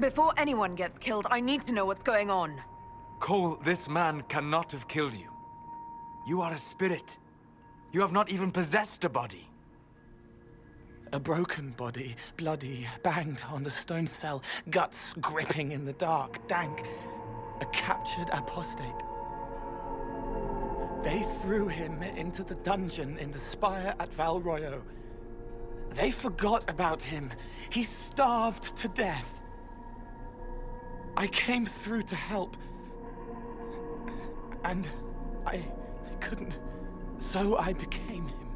Before anyone gets killed, I need to know what's going on. Cole, this man cannot have killed you. You are a spirit. You have not even possessed a body. A broken body, bloody, banged on the stone cell, guts gripping in the dark, dank. A captured apostate. They threw him into the dungeon in the spire at Val Royo. They forgot about him. He starved to death. I came through to help. And I couldn't. So I became him.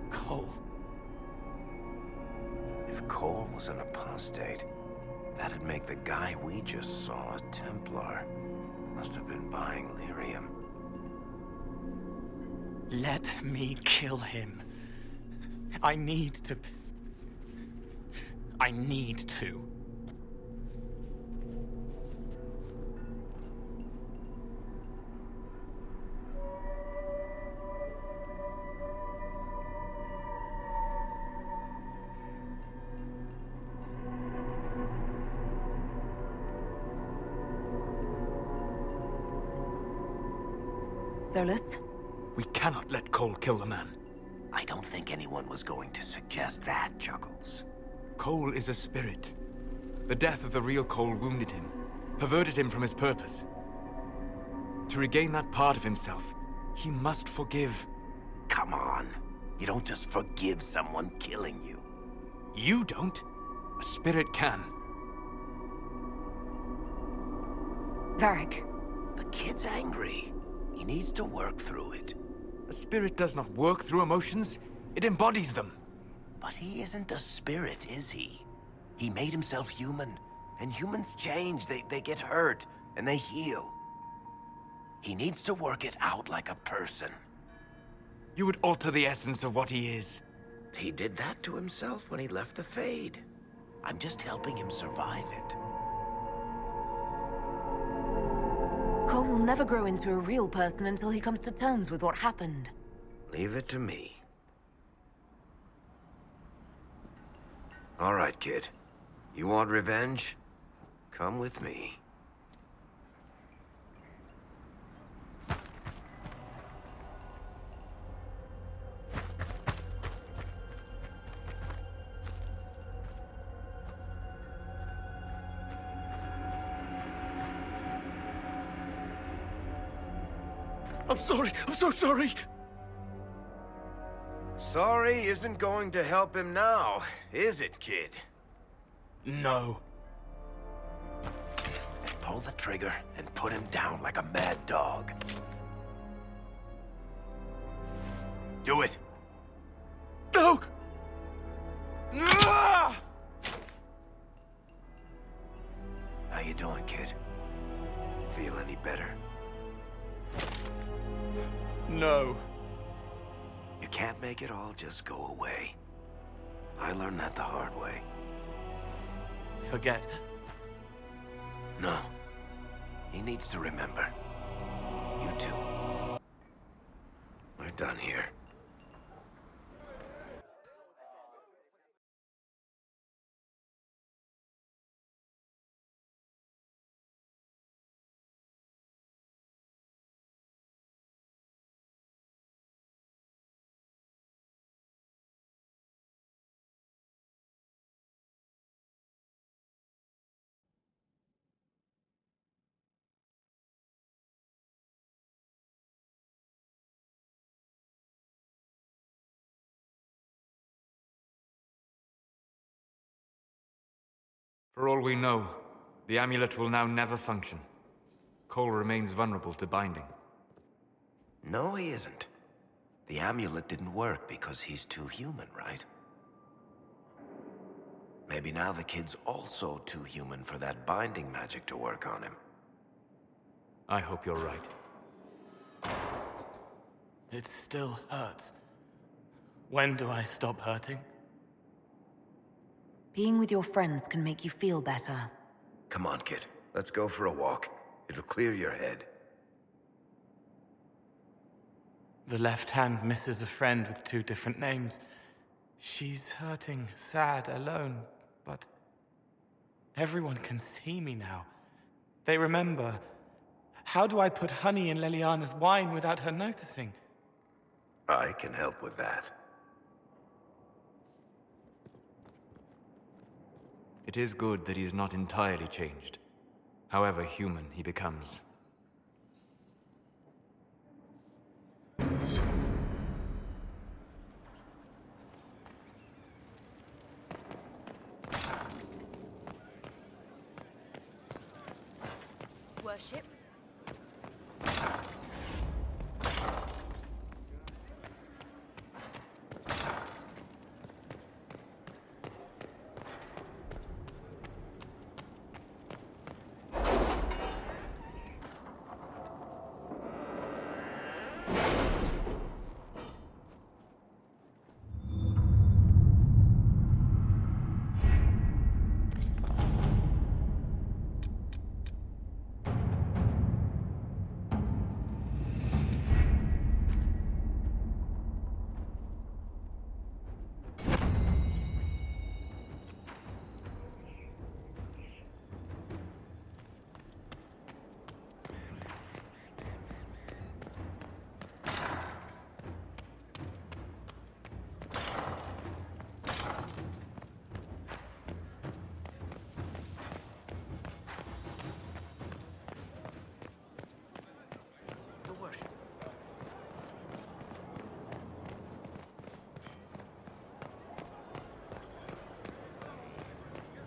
Cole. If Cole was an apostate, that'd make the guy we just saw a Templar. Must have been buying lyrium. Let me kill him. I need to. Solus? We cannot let Cole kill the man. I don't think anyone was going to suggest that, Chuckles. Cole is a spirit. The death of the real Cole wounded him, perverted him from his purpose. To regain that part of himself, he must forgive. Come on. You don't just forgive someone killing you. You don't. A spirit can. Varric. The kid's angry. He needs to work through it. A spirit does not work through emotions, it embodies them. But he isn't a spirit, is he? He made himself human, and humans change. They get hurt, and they heal. He needs to work it out like a person. You would alter the essence of what he is. He did that to himself when he left the Fade. I'm just helping him survive it. Cole will never grow into a real person until he comes to terms with what happened. Leave it to me. All right, kid. You want revenge? Come with me. I'm sorry. I'm so sorry. Sorry isn't going to help him now, is it, kid? No. Pull the trigger and put him down like a mad dog. Do it. No! How you doing, kid? Feel any better? No. You can't make it all just go away. I learned that the hard way. Forget. No. He needs to remember. You too. We're done here. For all we know, the amulet will now never function. Cole remains vulnerable to binding. No, he isn't. The amulet didn't work because he's too human, right? Maybe now the kid's also too human for that binding magic to work on him. I hope you're right. It still hurts. When do I stop hurting? Being with your friends can make you feel better. Come on, kid. Let's go for a walk. It'll clear your head. The left hand misses a friend with 2 different names. She's hurting, sad, alone, but Everyone can see me now. They remember. How do I put honey in Leliana's wine without her noticing? I can help with that. It is good that he is not entirely changed, however human he becomes. Worship.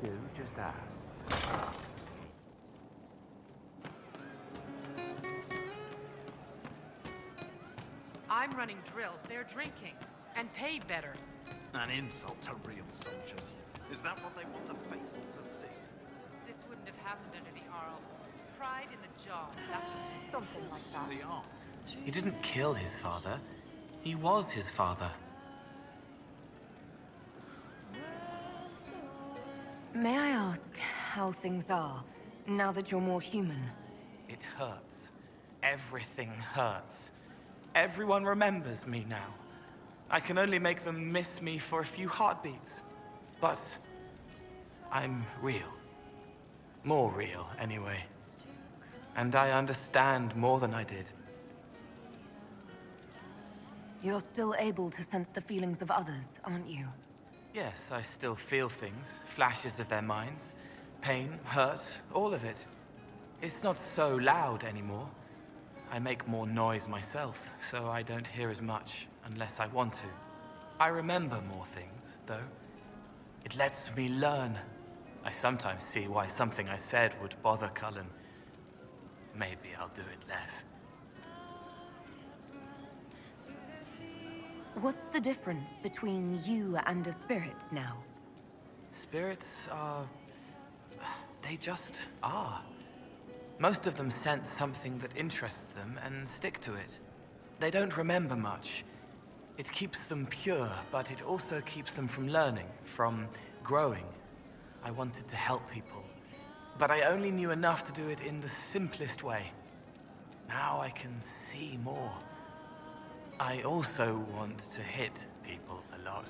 You just asked. I'm running drills, they're drinking. And paid better. An insult to real soldiers. Is that what they want the faithful to see? This wouldn't have happened under the Arl. Pride in the job, that's what's missing. The arm. He didn't kill his father. He was his father. May I ask how things are, now that you're more human? It hurts. Everything hurts. Everyone remembers me now. I can only make them miss me for a few heartbeats. But I'm real. More real, anyway. And I understand more than I did. You're still able to sense the feelings of others, aren't you? Yes, I still feel things, flashes of their minds. Pain, hurt, all of it. It's not so loud anymore. I make more noise myself, so I don't hear as much unless I want to. I remember more things, though. It lets me learn. I sometimes see why something I said would bother Cullen. Maybe I'll do it less. What's the difference between you and a spirit now? Spirits are... they just are. Most of them sense something that interests them and stick to it. They don't remember much. It keeps them pure, but it also keeps them from learning, from growing. I wanted to help people, but I only knew enough to do it in the simplest way. Now I can see more. I also want to hit people a lot.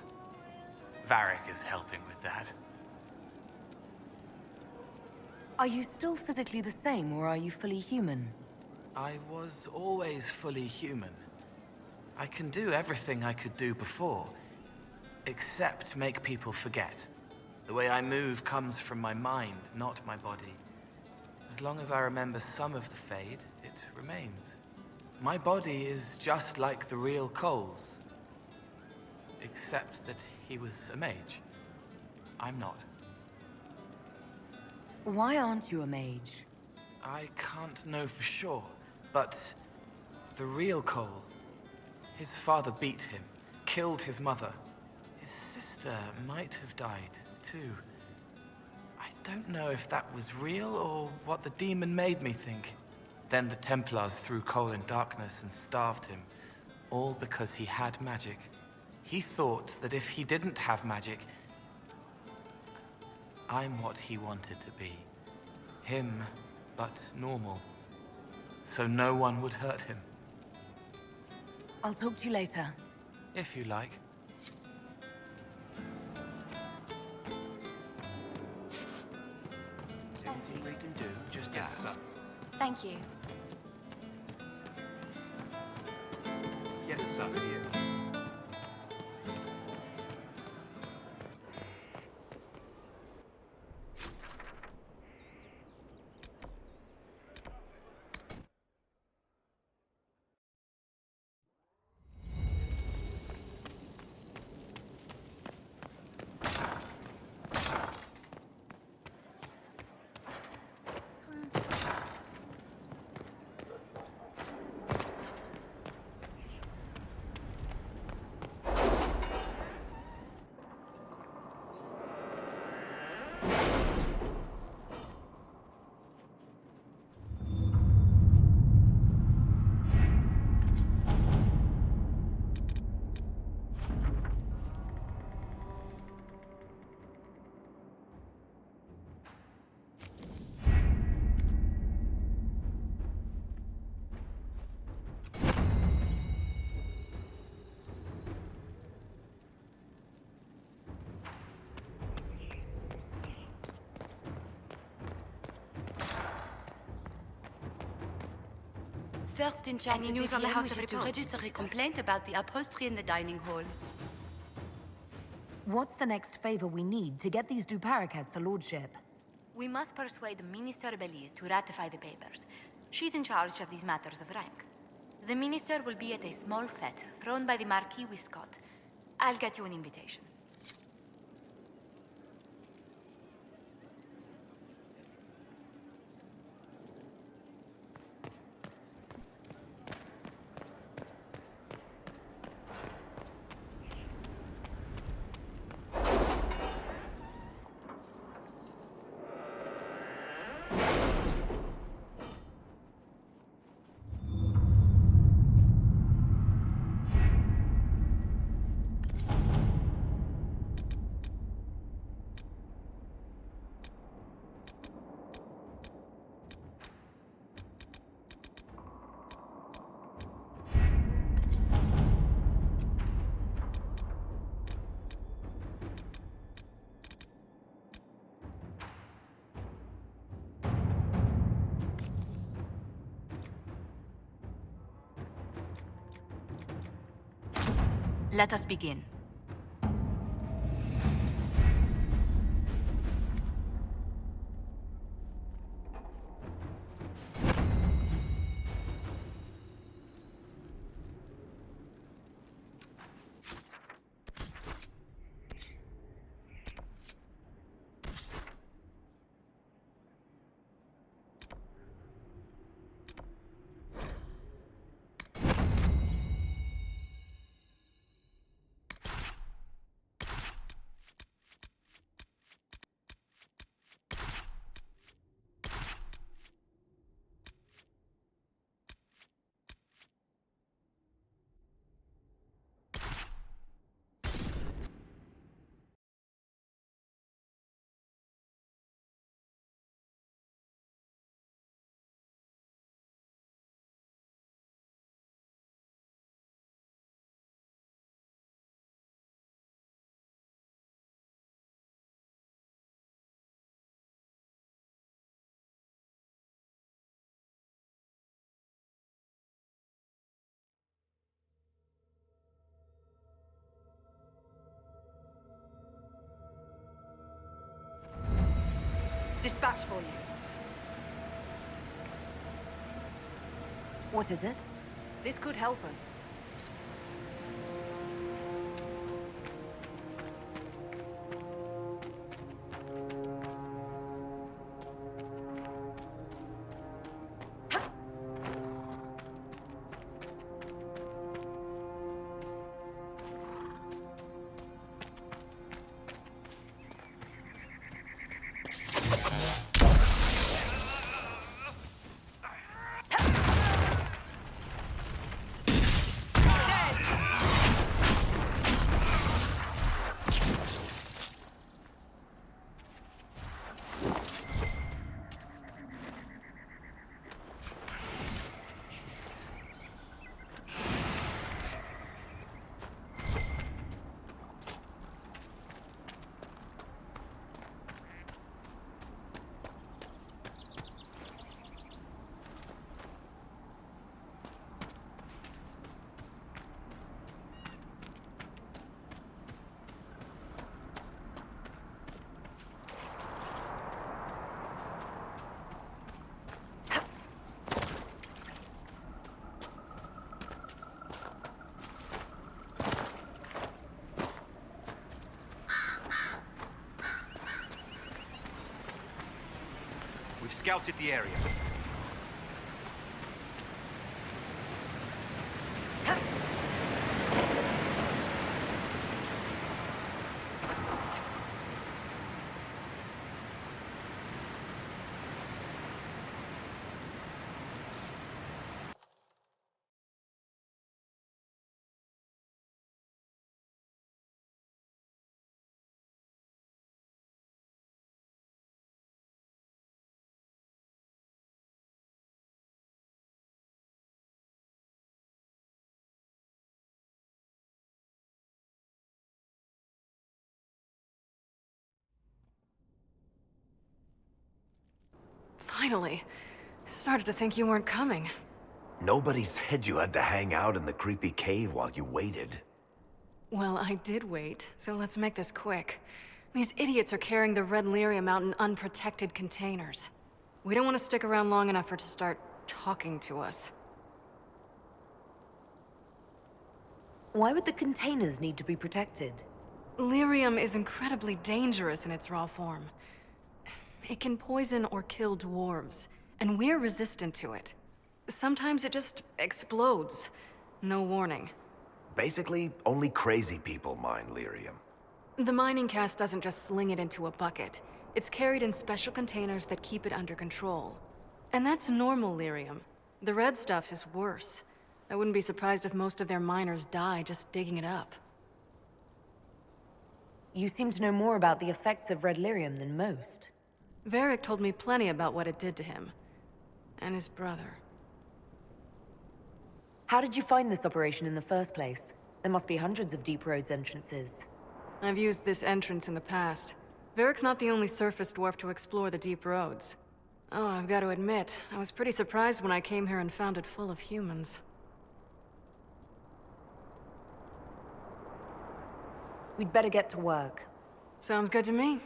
Varric is helping with that. Are you still physically the same, or are you fully human? I was always fully human. I can do everything I could do before, except make people forget. The way I move comes from my mind, not my body. As long as I remember some of the Fade, it remains. My body is just like the real Cole's, except that he was a mage. I'm not. Why aren't you a mage? I can't know for sure, but the real Cole, his father beat him, killed his mother. His sister might have died, too. I don't know if that was real or what the demon made me think. Then the Templars threw Cole in darkness and starved him, all because he had magic. He thought that if he didn't have magic, I'm what he wanted to be. Him, but normal. So no one would hurt him. I'll talk to you later. If you like. Anything we can do, just Yes, ask. sir. Thank you. Yes, sir. Here. First in charge Any of news on the VPN House of wishes to Repose, register a complaint about the upholstery in the dining hall. What's the next favor we need to get these Duparacats a lordship? We must persuade Minister Belize to ratify the papers. She's in charge of these matters of rank. The minister will be at a small fete thrown by the Marquis Wiscott. I'll get you an invitation. Let us begin. Dispatch for you. What is it? This could help us. We've scouted the area. Finally. I started to think you weren't coming. Nobody said you had to hang out in the creepy cave while you waited. Well, I did wait, so let's make this quick. These idiots are carrying the red lyrium out in unprotected containers. We don't want to stick around long enough for it to start talking to us. Why would the containers need to be protected? Lyrium is incredibly dangerous in its raw form. It can poison or kill dwarves, and we're resistant to it. Sometimes it just explodes. No warning. Basically, only crazy people mine lyrium. The mining cast doesn't just sling it into a bucket. It's carried in special containers that keep it under control. And that's normal lyrium. The red stuff is worse. I wouldn't be surprised if most of their miners die just digging it up. You seem to know more about the effects of red lyrium than most. Varric told me plenty about what it did to him. And his brother. How did you find this operation in the first place? There must be hundreds of Deep Roads entrances. I've used this entrance in the past. Varric's not the only surface dwarf to explore the Deep Roads. Oh, I've got to admit, I was pretty surprised when I came here and found it full of humans. We'd better get to work. Sounds good to me.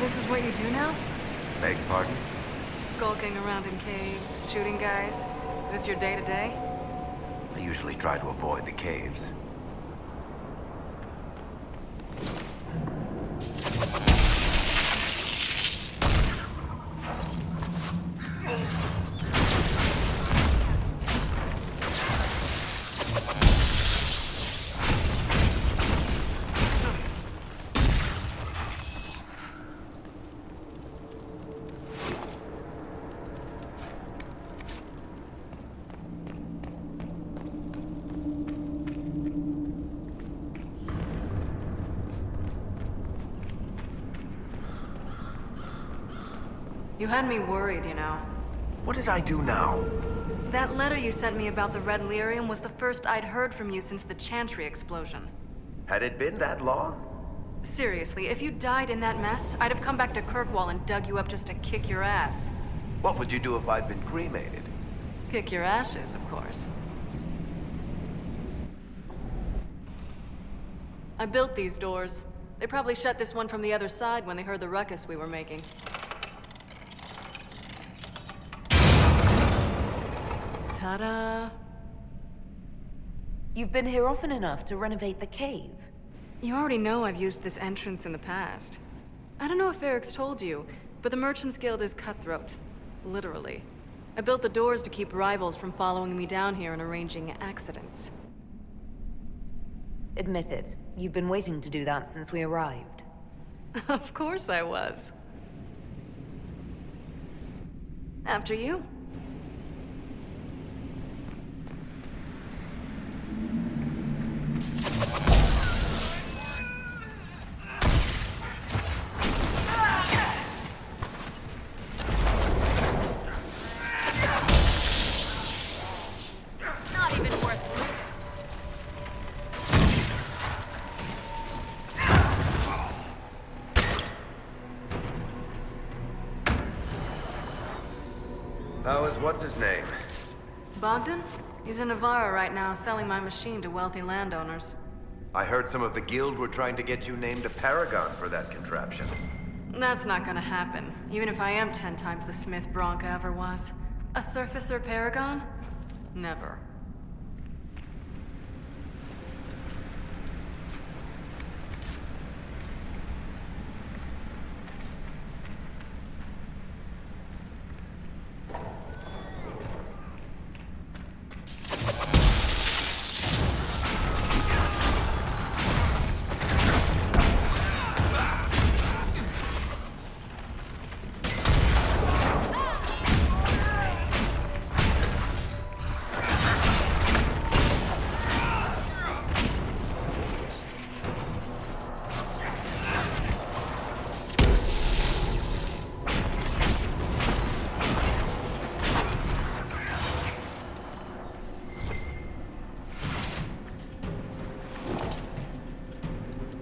This is what you do now? Beg pardon? Skulking around in caves, shooting guys? Is this your day-to-day? I usually try to avoid the caves. You had me worried, you know. What did I do now? That letter you sent me about the red lyrium was the first I'd heard from you since the Chantry explosion. Had it been that long? Seriously, if you died in that mess, I'd have come back to Kirkwall and dug you up just to kick your ass. What would you do if I'd been cremated? Kick your ashes, of course. I built these doors. They probably shut this one from the other side when they heard the ruckus we were making. Ta-da! You've been here often enough to renovate the cave. You already know I've used this entrance in the past. I don't know if Varric's told you, but the Merchants Guild is cutthroat. Literally. I built the doors to keep rivals from following me down here and arranging accidents. Admit it, you've been waiting to do that since we arrived. Of course I was. After you. Not even worth it. How is what's-his-name? Bogdan? He's in Navarra right now, selling my machine to wealthy landowners. I heard some of the guild were trying to get you named a paragon for that contraption. That's not gonna happen, even if I am 10 times the Smith Bronca ever was. A surfacer paragon? Never.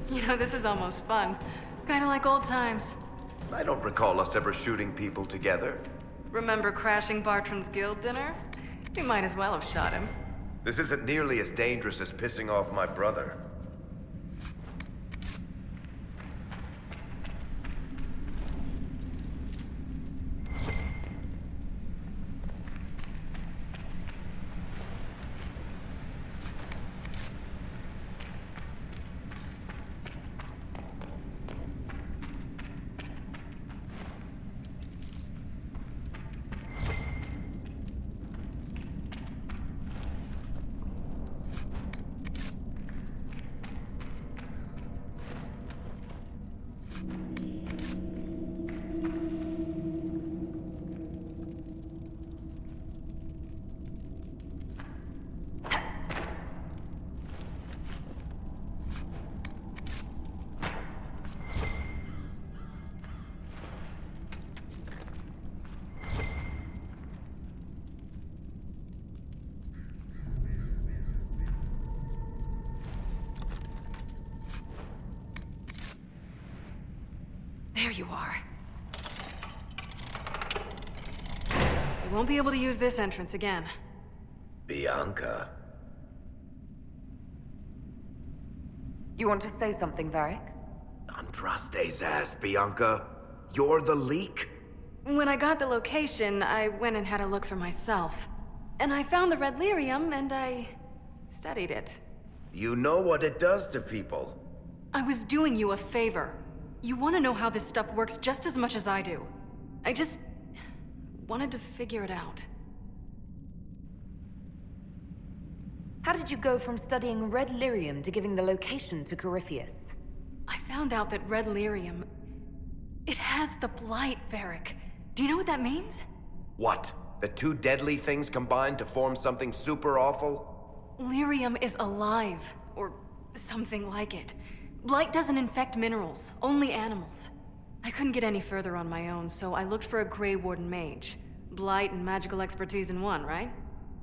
You know, this is almost fun. Kinda like old times. I don't recall us ever shooting people together. Remember crashing Bartran's guild dinner? We might as well have shot him. This isn't nearly as dangerous as pissing off my brother. There you are. You won't be able to use this entrance again. Bianca. You want to say something, Varric? Andraste's ass, Bianca. You're the leak? When I got the location, I went and had a look for myself. And I found the red lyrium, and I studied it. You know what it does to people. I was doing you a favor. You want to know how this stuff works just as much as I do. I just wanted to figure it out. How did you go from studying red lyrium to giving the location to Corypheus? I found out that red lyrium... it has the blight, Varric. Do you know what that means? What? The two deadly things combined to form something super awful? Lyrium is alive, or something like it. Blight doesn't infect minerals, only animals. I couldn't get any further on my own, so I looked for a Grey Warden mage. Blight and magical expertise in one, right?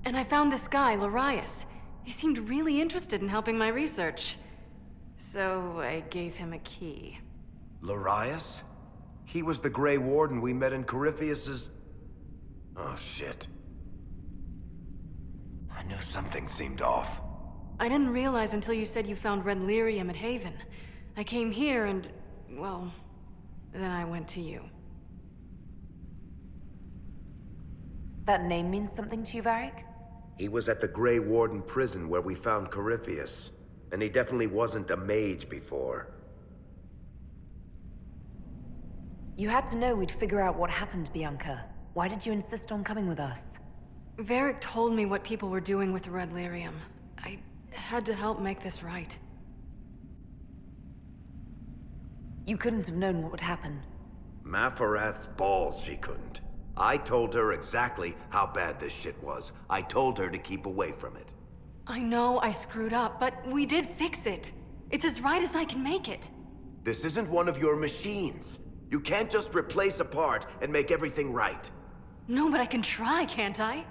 And I found this guy, Larius. He seemed really interested in helping my research. So I gave him a key. Larius? He was the Grey Warden we met in Corypheus's... Oh, shit. I knew something seemed off. I didn't realize until you said you found red lyrium at Haven. I came here and, well, then I went to you. That name means something to you, Varric? He was at the Grey Warden prison where we found Corypheus. And he definitely wasn't a mage before. You had to know we'd figure out what happened, Bianca. Why did you insist on coming with us? Varric told me what people were doing with the Red Lyrium. I had to help make this right. You couldn't have known what would happen. Mafarath's balls, she couldn't. I told her exactly how bad this shit was. I told her to keep away from it. I know I screwed up, but we did fix it. It's as right as I can make it. This isn't one of your machines. You can't just replace a part and make everything right. No, but I can try, can't I?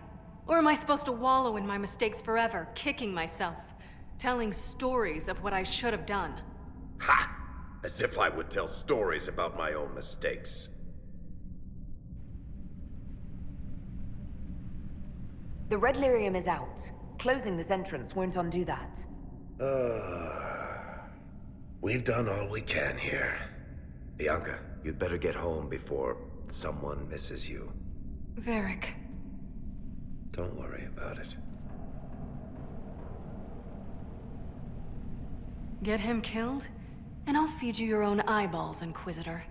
Or am I supposed to wallow in my mistakes forever, kicking myself, telling stories of what I should have done? Ha! As if I would tell stories about my own mistakes. The Red Lyrium is out. Closing this entrance won't undo that. We've done all we can here. Bianca, you'd better get home before someone misses you. Varric. Don't worry about it. Get him killed, and I'll feed you your own eyeballs, Inquisitor.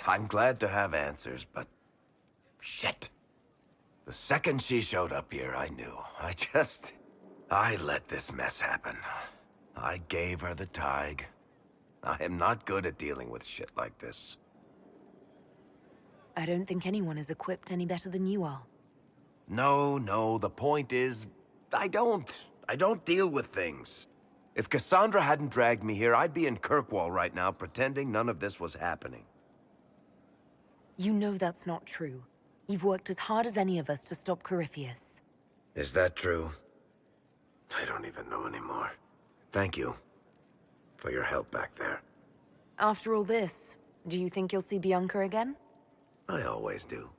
I'm glad to have answers, but... shit. The second she showed up here, I knew. I let this mess happen. I gave her the Tig. I am not good at dealing with shit like this. I don't think anyone is equipped any better than you are. No, the point is... I don't deal with things. If Cassandra hadn't dragged me here, I'd be in Kirkwall right now pretending none of this was happening. You know that's not true. You've worked as hard as any of us to stop Corypheus. Is that true? I don't even know anymore. Thank you for your help back there. After all this, do you think you'll see Bianca again? I always do.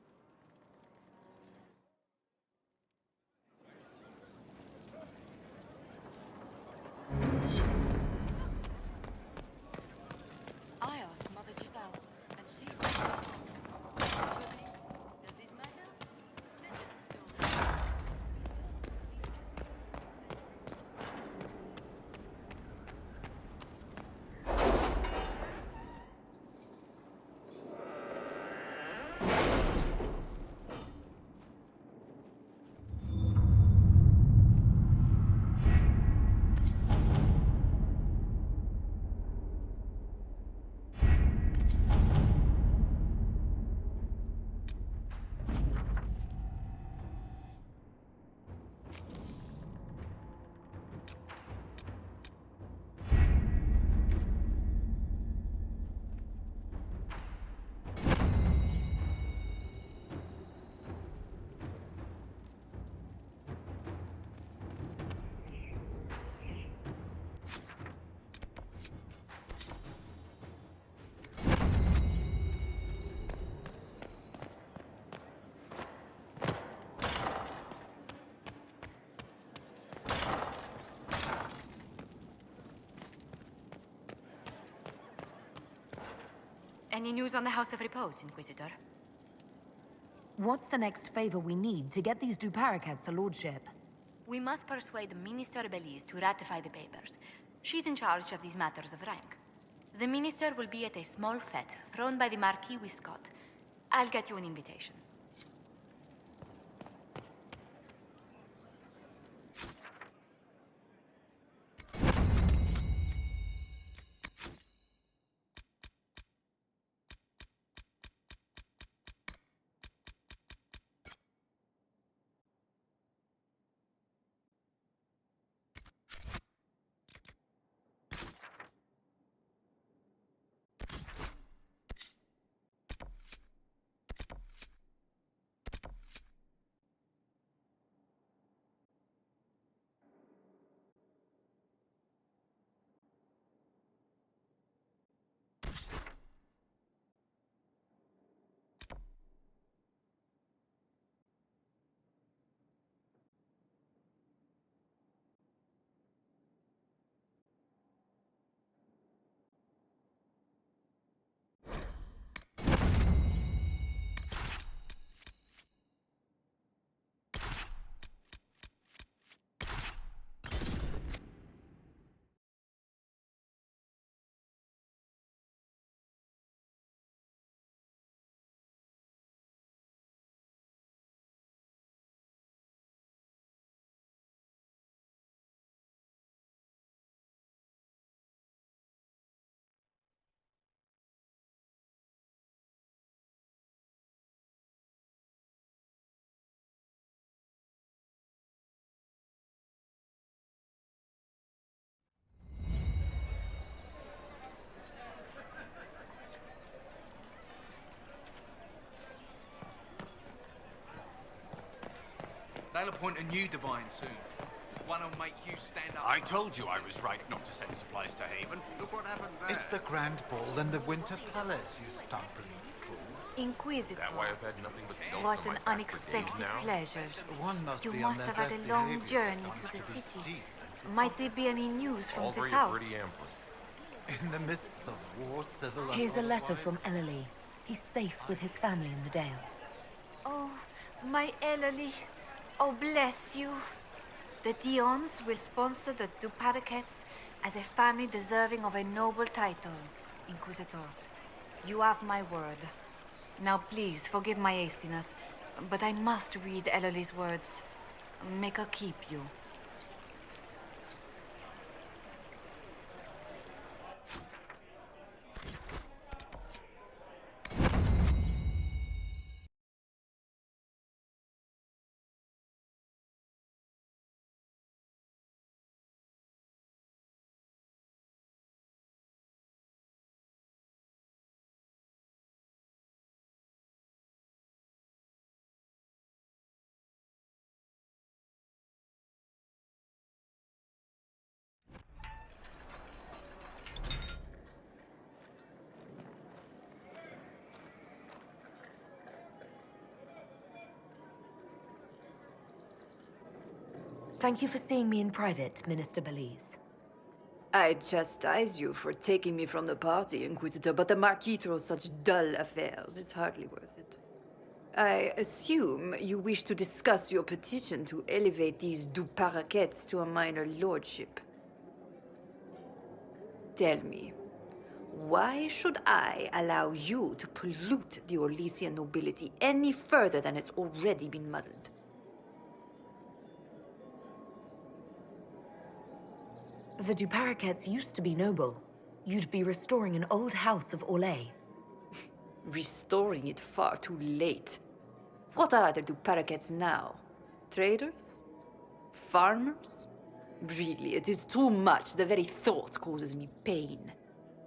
I asked Mother Giselle, and she said... Does it matter? Any news on the House of Repose, Inquisitor? What's the next favor we need to get these Duparacats a lordship? We must persuade Minister Belize to ratify the papers. She's in charge of these matters of rank. The minister will be at a small fete thrown by the Marquis Wiscott. I'll get you an invitation. They'll appoint a new divine soon. One will make you stand up. I told you I was right not to send supplies to Haven. Look what happened there. It's the Grand Ball in the Winter Palace, you stumbling fool. Inquisitor. That way I've had nothing but salt What on an my back for days unexpected now. pleasure. One must You be on must their have had best a long behavior. journey Wants to the be city. seen and Might there be any news from All this three house? are pretty ample. in the midst of war, civil and Here's a letter otherwise. from Ellery. He's safe with his family in the Dales. Oh, my Ellery. Oh, bless you. The Dions will sponsor the Duparacats as a family deserving of a noble title, Inquisitor. You have my word. Now please, forgive my hastiness, but I must read Ellerly's words. Make her keep you. Thank you for seeing me in private, Minister Belize. I chastise you for taking me from the party, Inquisitor, but the Marquis throws such dull affairs. It's hardly worth it. I assume you wish to discuss your petition to elevate these du Paraquets to a minor lordship. Tell me, why should I allow you to pollute the Orlesian nobility any further than it's already been muddled? The du Paraquets used to be noble. You'd be restoring an old house of Orlais. Restoring it far too late. What are the du Paraquets now? Traders? Farmers? Really, it is too much. The very thought causes me pain.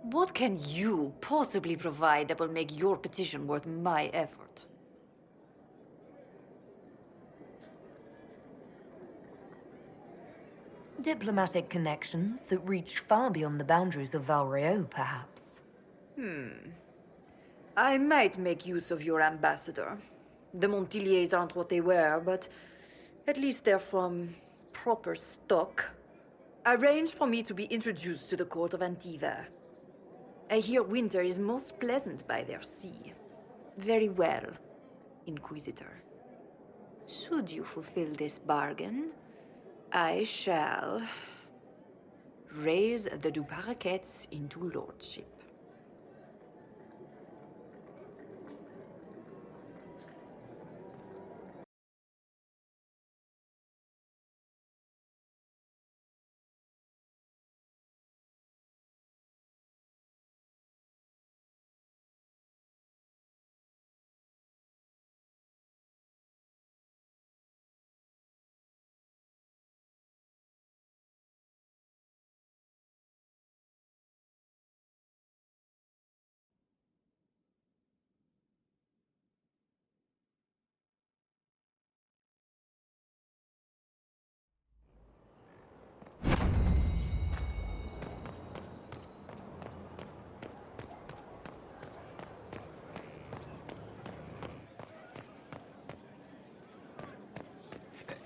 What can you possibly provide that will make your petition worth my effort? Diplomatic connections that reach far beyond the boundaries of Valreo, perhaps. I might make use of your ambassador. The Montiliers aren't what they were, but at least they're from proper stock. Arrange for me to be introduced to the court of Antiva. I hear winter is most pleasant by their sea. Very well, Inquisitor. Should you fulfill this bargain, I shall raise the du Paraquets into lordship.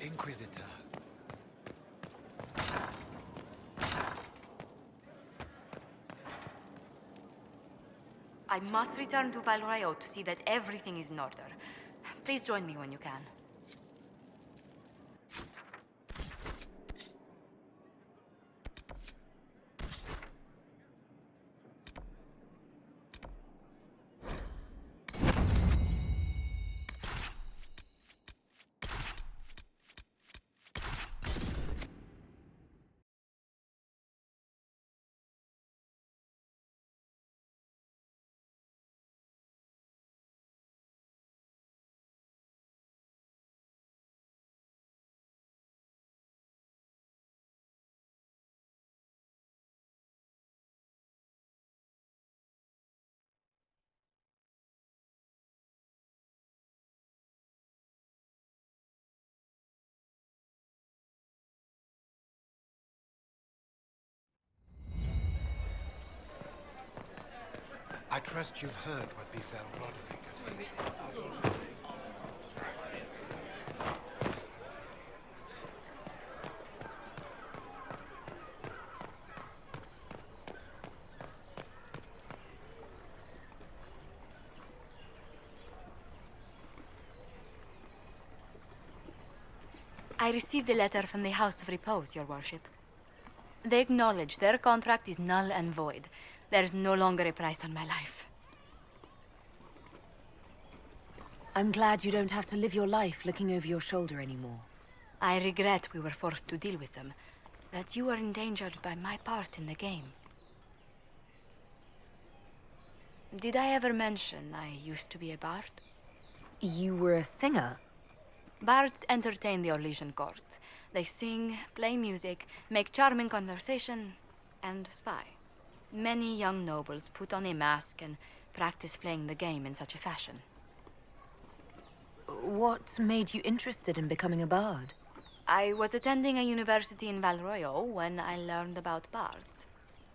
Inquisitor. I must return to Valreo to see that everything is in order. Please join me when you can. I trust you've heard what befell Roderick at home. I received a letter from the House of Repose, Your Worship. They acknowledge their contract is null and void. There is no longer a price on my life. I'm glad you don't have to live your life looking over your shoulder anymore. I regret we were forced to deal with them, that you were endangered by my part in the game. Did I ever mention I used to be a bard? You were a singer? Bards entertain the Orlesian court. They sing, play music, make charming conversation, and spy. Many young nobles put on a mask and practice playing the game in such a fashion. What made you interested in becoming a bard? I was attending a university in Valroyo when I learned about bards.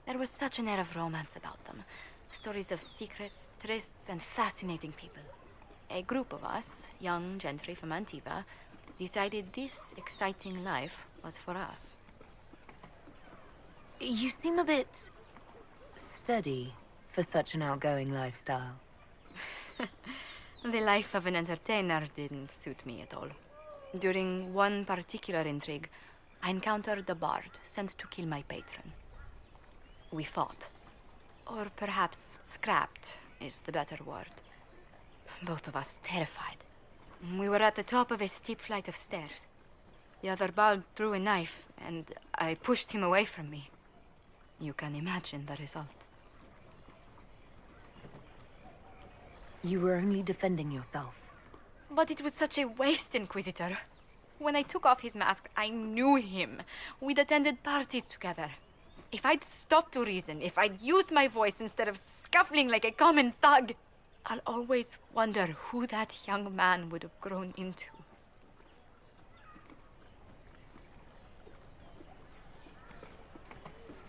There was such an air of romance about them. Stories of secrets, trysts, and fascinating people. A group of us, young gentry from Antiva, decided this exciting life was for us. You seem a bit steady for such an outgoing lifestyle. The life of an entertainer didn't suit me at all. During one particular intrigue, I encountered a bard sent to kill my patron. We fought. Or perhaps scrapped is the better word. Both of us terrified. We were at the top of a steep flight of stairs. The other bard threw a knife, and I pushed him away from me. You can imagine the result. You were only defending yourself. But it was such a waste, Inquisitor. When I took off his mask, I knew him. We'd attended parties together. If I'd stopped to reason, if I'd used my voice instead of scuffling like a common thug, I'll always wonder who that young man would have grown into.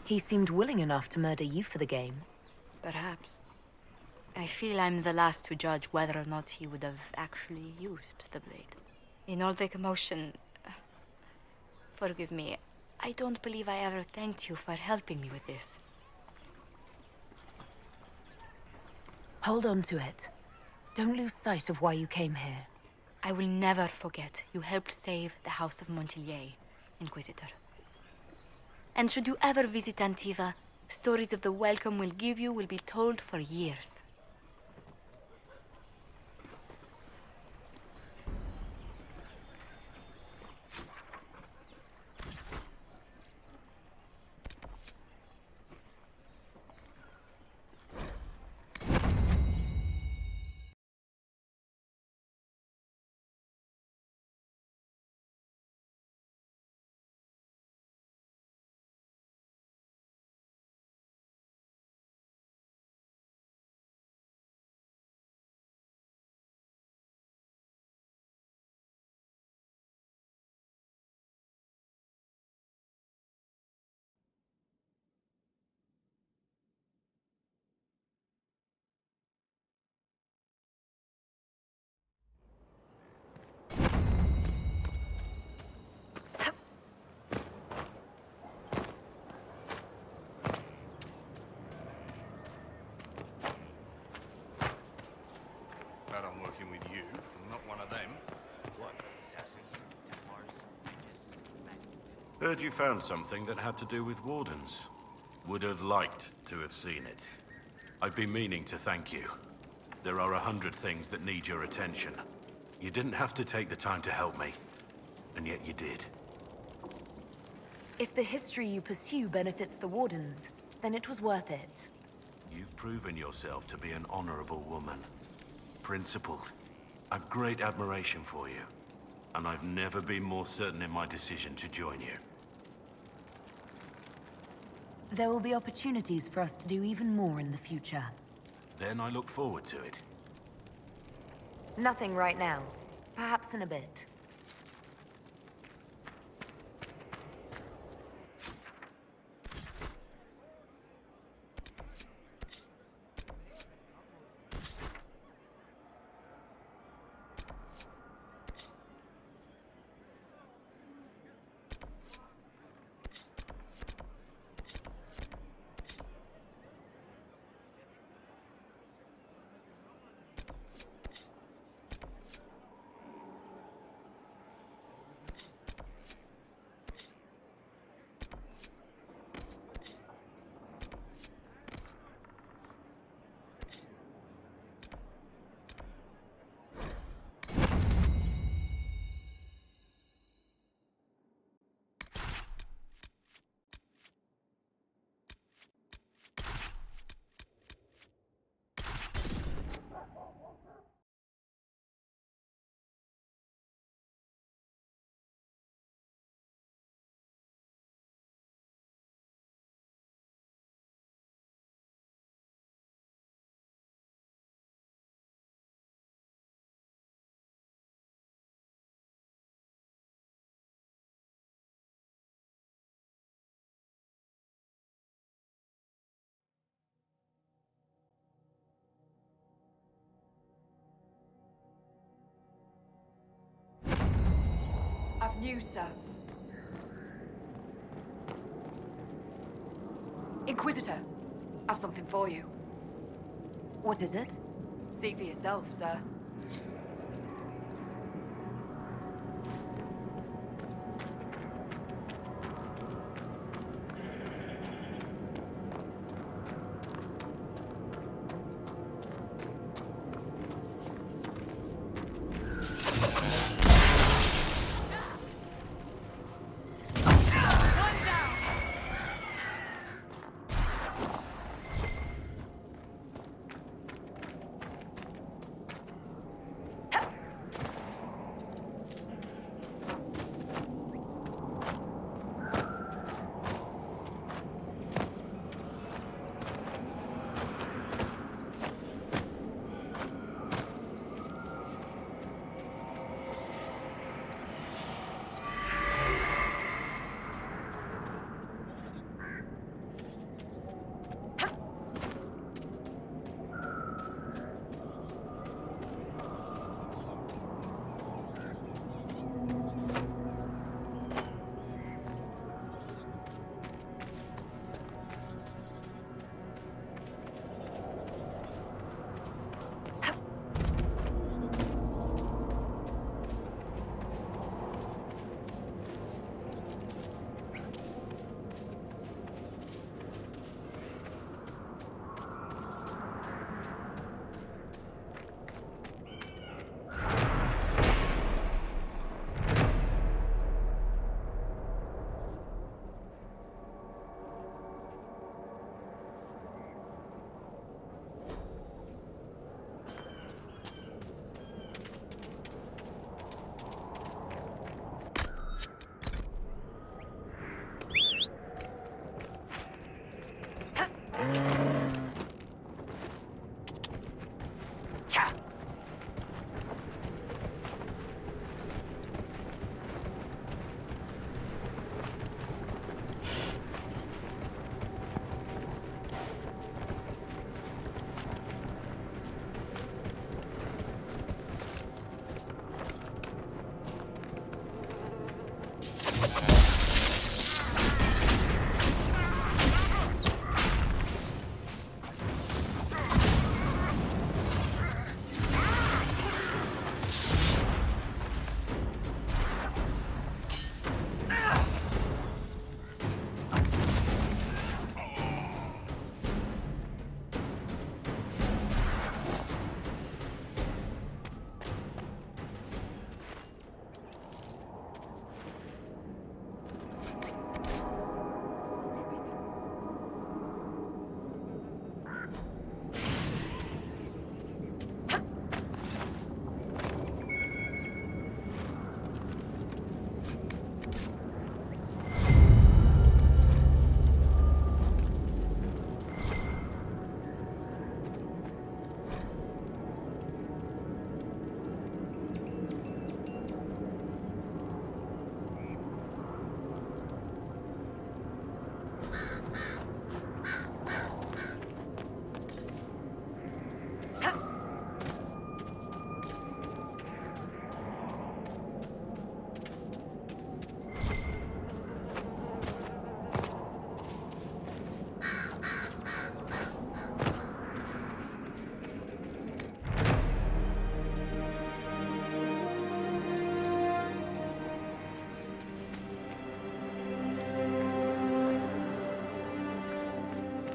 He seemed willing enough to murder you for the game. Perhaps. I feel I'm the last to judge whether or not he would have actually used the blade. In all the commotion... Forgive me, I don't believe I ever thanked you for helping me with this. Hold on to it. Don't lose sight of why you came here. I will never forget you helped save the House of Montillier, Inquisitor. And should you ever visit Antiva, stories of the welcome we'll give you will be told for years. Glad I'm working with you, and not one of them. What? Heard you found something that had to do with wardens. Would have liked to have seen it. I've been meaning to thank you. There are 100 things that need your attention. You didn't have to take the time to help me, and yet you did. If the history you pursue benefits the Wardens, then it was worth it. You've proven yourself to be an honorable woman. Principled. I've great admiration for you, and I've never been more certain in my decision to join you. There will be opportunities for us to do even more in the future. Then I look forward to it. Nothing right now. Perhaps in a bit. News, sir. Inquisitor, I've something for you. What is it? See for yourself, sir.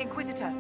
Inquisitor.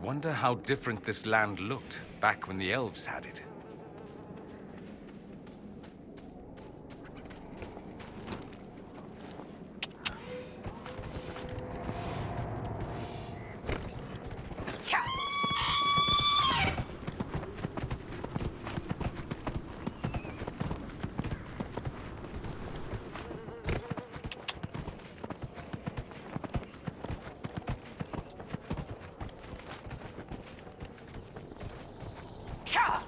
wonder how different this land looked back when the elves had it. Ka!